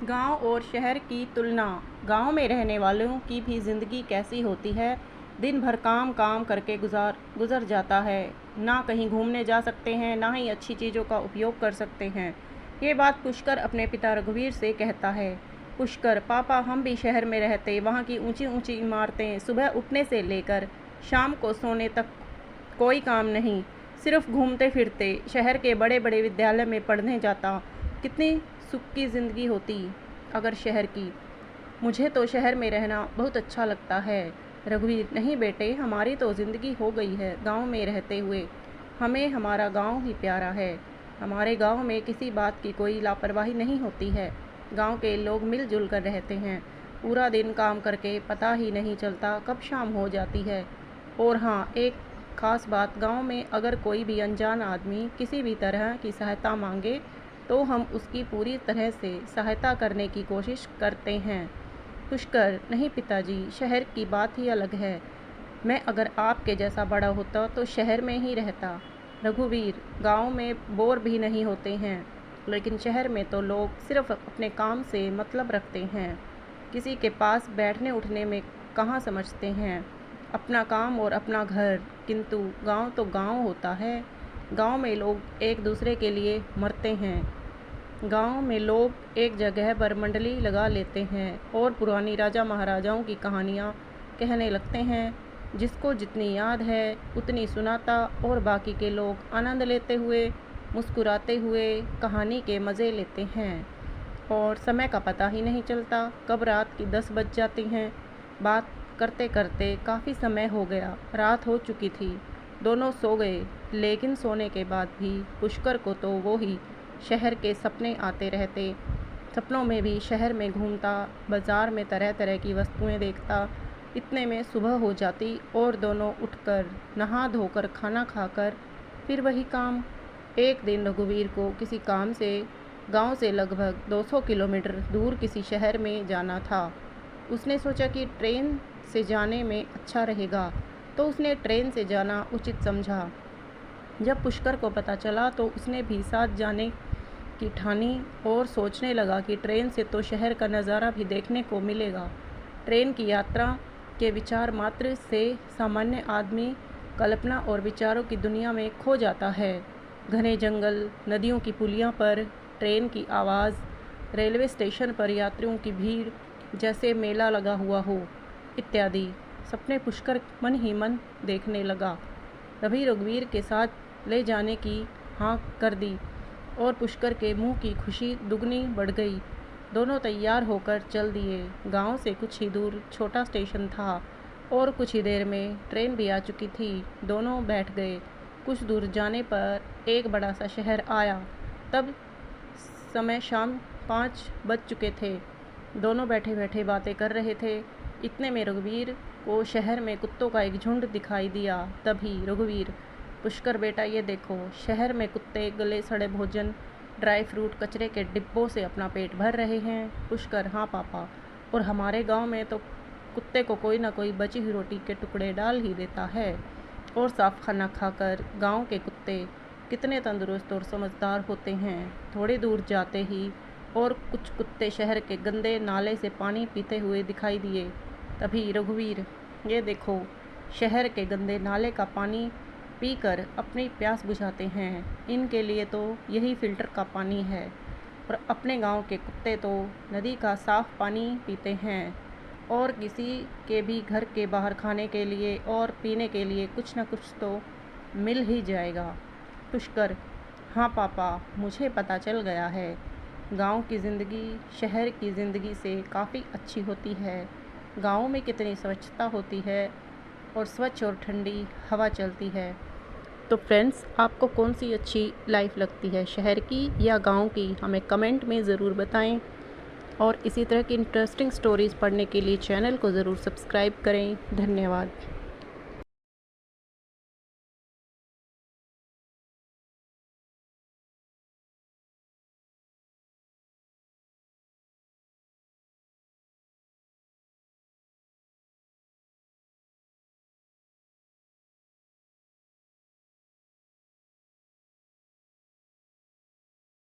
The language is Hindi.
गांव और शहर की तुलना। गांव में रहने वालों की भी ज़िंदगी कैसी होती है। दिन भर काम काम करके गुज़र जाता है। ना कहीं घूमने जा सकते हैं, ना ही अच्छी चीज़ों का उपयोग कर सकते हैं। ये बात पुष्कर अपने पिता रघुवीर से कहता है। पुष्कर: पापा, हम भी शहर में रहते। वहाँ की ऊंची ऊंची इमारतें, सुबह उठने से लेकर शाम को सोने तक कोई काम नहीं, सिर्फ घूमते फिरते। शहर के बड़े बड़े विद्यालय में पढ़ने जाता। कितनी सुख की ज़िंदगी होती अगर शहर की। मुझे तो शहर में रहना बहुत अच्छा लगता है। रघुवीर: नहीं बेटे, हमारी तो ज़िंदगी हो गई है गांव में रहते हुए। हमें हमारा गांव ही प्यारा है। हमारे गांव में किसी बात की कोई लापरवाही नहीं होती है। गांव के लोग मिलजुल कर रहते हैं। पूरा दिन काम करके पता ही नहीं चलता कब शाम हो जाती है। और हाँ, एक ख़ास बात, गांव में अगर कोई भी अनजान आदमी किसी भी तरह की सहायता मांगे तो हम उसकी पूरी तरह से सहायता करने की कोशिश करते हैं। पुष्कर: नहीं पिताजी, शहर की बात ही अलग है। मैं अगर आपके जैसा बड़ा होता तो शहर में ही रहता। रघुवीर: गांव में बोर भी नहीं होते हैं, लेकिन शहर में तो लोग सिर्फ अपने काम से मतलब रखते हैं। किसी के पास बैठने उठने में कहाँ समझते हैं। अपना काम और अपना घर। किंतु गांव तो गांव होता है। गांव में लोग एक दूसरे के लिए मरते हैं। गांव में लोग एक जगह पर मंडली लगा लेते हैं और पुरानी राजा महाराजाओं की कहानियाँ कहने लगते हैं। जिसको जितनी याद है उतनी सुनाता और बाकी के लोग आनंद लेते हुए, मुस्कुराते हुए कहानी के मज़े लेते हैं। और समय का पता ही नहीं चलता, कब रात की 10 बज जाती हैं। बात करते करते काफ़ी समय हो गया, रात हो चुकी थी। दोनों सो गए, लेकिन सोने के बाद भी पुष्कर को तो वो ही शहर के सपने आते रहते। सपनों में भी शहर में घूमता, बाज़ार में तरह तरह की वस्तुएं देखता। इतने में सुबह हो जाती और दोनों उठकर नहा धोकर खाना खाकर फिर वही काम। एक दिन रघुवीर को किसी काम से गांव से लगभग 200 किलोमीटर दूर किसी शहर में जाना था। उसने सोचा कि ट्रेन से जाने में अच्छा रहेगा, तो उसने ट्रेन से जाना उचित समझा। जब पुष्कर को पता चला तो उसने भी साथ जाने की ठानी और सोचने लगा कि ट्रेन से तो शहर का नज़ारा भी देखने को मिलेगा। ट्रेन की यात्रा के विचार मात्र से सामान्य आदमी कल्पना और विचारों की दुनिया में खो जाता है। घने जंगल, नदियों की पुलियों पर ट्रेन की आवाज़, रेलवे स्टेशन पर यात्रियों की भीड़, जैसे मेला लगा हुआ हो, इत्यादि सपने पुष्कर मन ही मन देखने लगा। तभी रघुवीर के साथ ले जाने की हाँ कर दी और पुष्कर के मुंह की खुशी दुगनी बढ़ गई। दोनों तैयार होकर चल दिए। गांव से कुछ ही दूर छोटा स्टेशन था और कुछ ही देर में ट्रेन भी आ चुकी थी। दोनों बैठ गए। कुछ दूर जाने पर एक बड़ा सा शहर आया। तब समय शाम 5 बज चुके थे। दोनों बैठे बैठे बातें कर रहे थे। इतने में रघुवीर को शहर में कुत्तों का एक झुंड दिखाई दिया। तभी रघुवीर: पुष्कर बेटा, ये देखो, शहर में कुत्ते गले सड़े भोजन, ड्राई फ्रूट, कचरे के डिब्बों से अपना पेट भर रहे हैं। पुष्कर: हाँ पापा, और हमारे गांव में तो कुत्ते को कोई ना कोई बची हुई रोटी के टुकड़े डाल ही देता है। और साफ खाना खाकर गांव के कुत्ते कितने तंदुरुस्त और समझदार होते हैं। थोड़ी दूर जाते ही और कुछ कुत्ते शहर के गंदे नाले से पानी पीते हुए दिखाई दिए। तभी रघुवीर: ये देखो, शहर के गंदे नाले का पानी पीकर अपनी प्यास बुझाते हैं। इनके लिए तो यही फ़िल्टर का पानी है। और अपने गांव के कुत्ते तो नदी का साफ़ पानी पीते हैं। और किसी के भी घर के बाहर खाने के लिए और पीने के लिए कुछ न कुछ तो मिल ही जाएगा। पुष्कर: हाँ पापा, मुझे पता चल गया है। गांव की ज़िंदगी शहर की ज़िंदगी से काफ़ी अच्छी होती है। गांव में कितनी स्वच्छता होती है और स्वच्छ और ठंडी हवा चलती है। तो फ्रेंड्स, आपको कौन सी अच्छी लाइफ लगती है, शहर की या गांव की? हमें कमेंट में ज़रूर बताएं। और इसी तरह की इंटरेस्टिंग स्टोरीज़ पढ़ने के लिए चैनल को ज़रूर सब्सक्राइब करें। धन्यवाद।